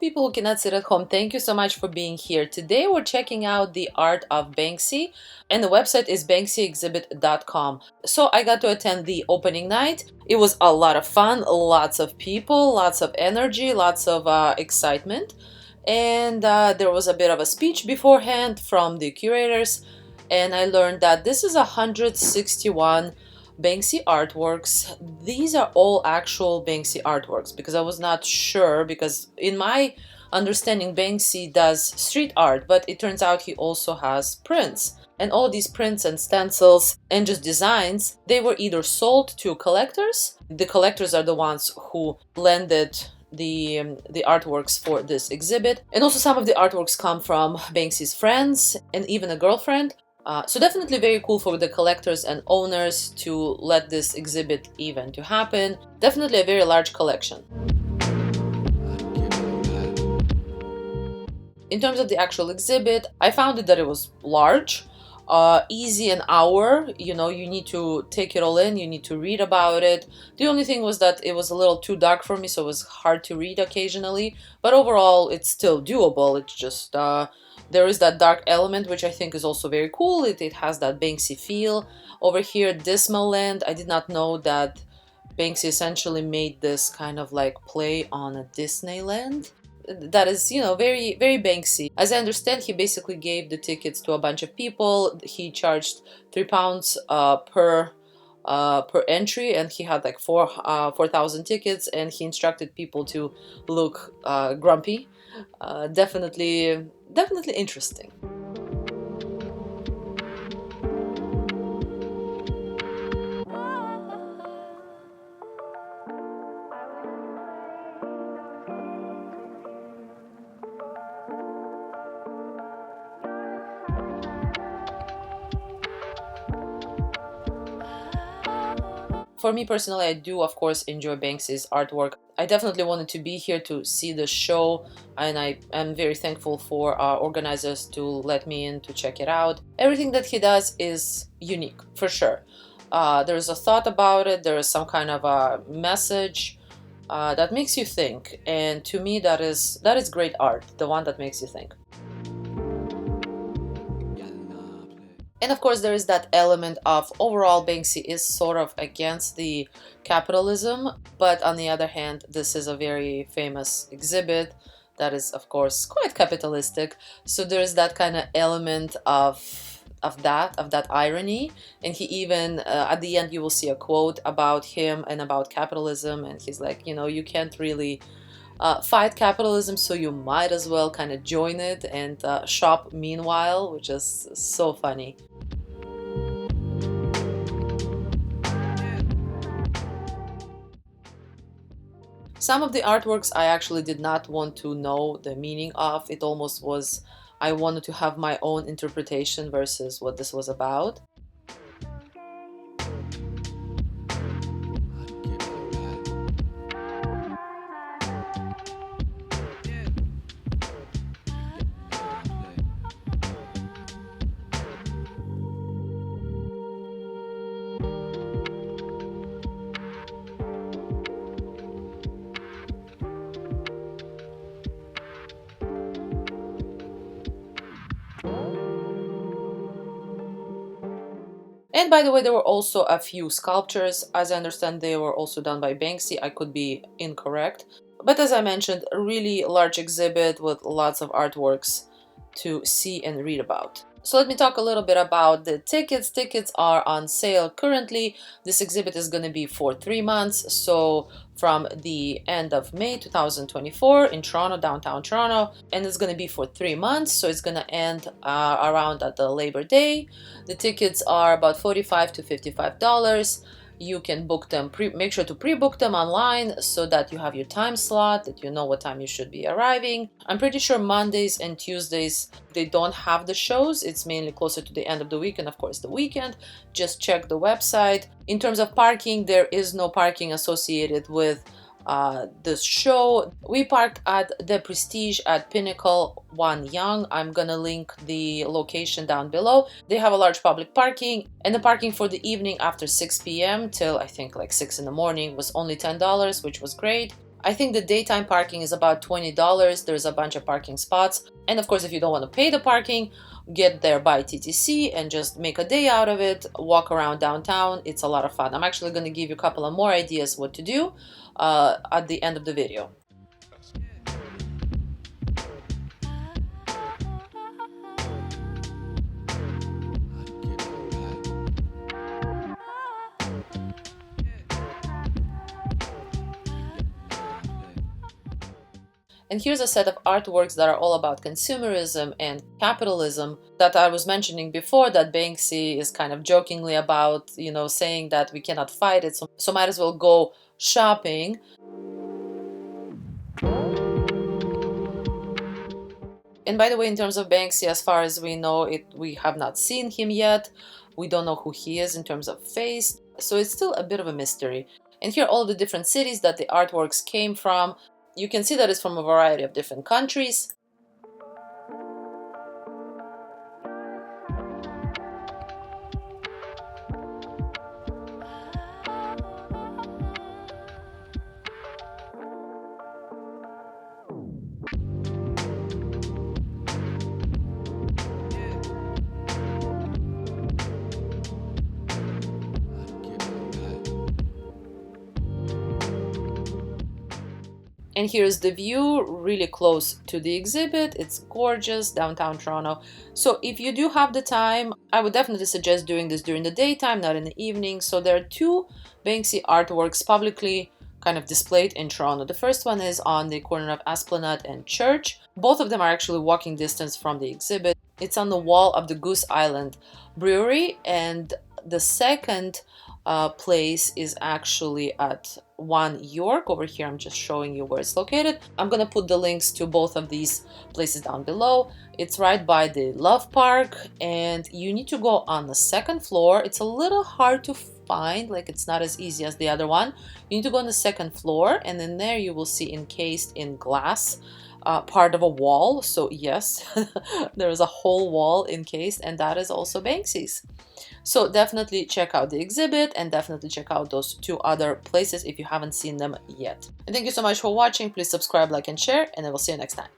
people who cannot sit at home, thank you so much for being here. Today we're checking out the art of Banksy, and the website is banksyexhibit.com. So I got to attend the opening night. It was a lot of fun, lots of people, lots of energy, lots of excitement. And there was a bit of a speech beforehand from the curators, and I learned that this is 161 Banksy artworks. These are all actual Banksy artworks because I was not sure, because in my understanding Banksy does street art, but it turns out he also has prints. And all these prints and stencils and just designs, they were either sold to collectors. The collectors are the ones who lended the artworks for this exhibit, and also some of the artworks come from Banksy's friends and even a girlfriend. So definitely very cool for the collectors and owners to let this exhibit event to happen. Definitely a very large collection. In terms of the actual exhibit, I found that it was large, easy an hour. You know, you need to take it all in, you need to read about it. The only thing was that it was a little too dark for me, so it was hard to read occasionally. But overall, it's still doable. It's just there is that dark element, which I think is also very cool. It has that Banksy feel. Over here, Dismal Land, I did not know that Banksy essentially made this kind of like play on a Disneyland. That is, you know, very, very Banksy. As I understand, he basically gave the tickets to a bunch of people. He charged £3 per entry, and he had like 4,000 tickets, and he instructed people to look grumpy. Definitely interesting. For me personally, I do of course enjoy Banksy's artwork. I definitely wanted to be here to see the show, and I am very thankful for our organizers to let me in to check it out. Everything that he does is unique, for sure. There's a thought about it, there is some kind of a message that makes you think, and to me that is great art, the one that makes you think. And of course, there is that element of overall Banksy is sort of against the capitalism, but on the other hand, this is a very famous exhibit that is, of course, quite capitalistic. So there is that kind of element of that irony. And he even at the end you will see a quote about him and about capitalism, and he's like, you know, you can't really fight capitalism, so you might as well kind of join it and shop meanwhile, which is so funny. Some of the artworks I actually did not want to know the meaning of. It almost was, I wanted to have my own interpretation versus what this was about. And by the way, there were also a few sculptures. As I understand, they were also done by Banksy. I could be incorrect. But as I mentioned, a really large exhibit with lots of artworks to see and read about. So let me talk a little bit about the tickets. Tickets are on sale currently. This exhibit is going to be for 3 months. So from the end of May 2024 in Toronto, downtown Toronto, and it's going to be for 3 months. So it's going to end around at the Labor Day. The tickets are about $45 to $55. You can book them, make sure to pre-book them online so that you have your time slot, that you know what time you should be arriving. I'm pretty sure Mondays and Tuesdays, they don't have the shows. It's mainly closer to the end of the week and of course the weekend. Just check the website. In terms of parking, there is no parking associated with this show. We parked at the Prestige at Pinnacle 1 Yonge. I'm gonna link the location down below. They have a large public parking, and the parking for the evening after 6 p.m. till I think like 6 in the morning was only $10, which was great. I think the daytime parking is about $20. There's a bunch of parking spots. And of course, if you don't want to pay the parking, get there by TTC and just make a day out of it, walk around downtown. It's a lot of fun. I'm actually going to give you a couple of more ideas what to do at the end of the video. And here's a set of artworks that are all about consumerism and capitalism that I was mentioning before, that Banksy is kind of jokingly about, saying that we cannot fight it, so might as well go shopping. And by the way, in terms of Banksy, as far as we know, we have not seen him yet. We don't know who he is in terms of face, so it's still a bit of a mystery. And here are all the different cities that the artworks came from. You can see that it's from a variety of different countries. And here's the view really close to the exhibit. It's gorgeous, downtown Toronto. So if you do have the time, I would definitely suggest doing this during the daytime, not in the evening. So there are two Banksy artworks publicly kind of displayed in Toronto. The first one is on the corner of Esplanade and Church. Both of them are actually walking distance from the exhibit. It's on the wall of the Goose Island Brewery, and the second place is actually at 1 York. Over here, I'm just showing you where it's located. I'm gonna put the links to both of these places down below. It's right by the Love Park, and you need to go on the second floor. It's a little hard to find, like it's not as easy as the other one. You need to go on the second floor, and then there you will see encased in glass part of a wall. So yes, there is a whole wall encased, and that is also Banksy's. So definitely check out the exhibit and definitely check out those two other places if you haven't seen them yet. And thank you so much for watching. Please subscribe, like, and share, and I will see you next time.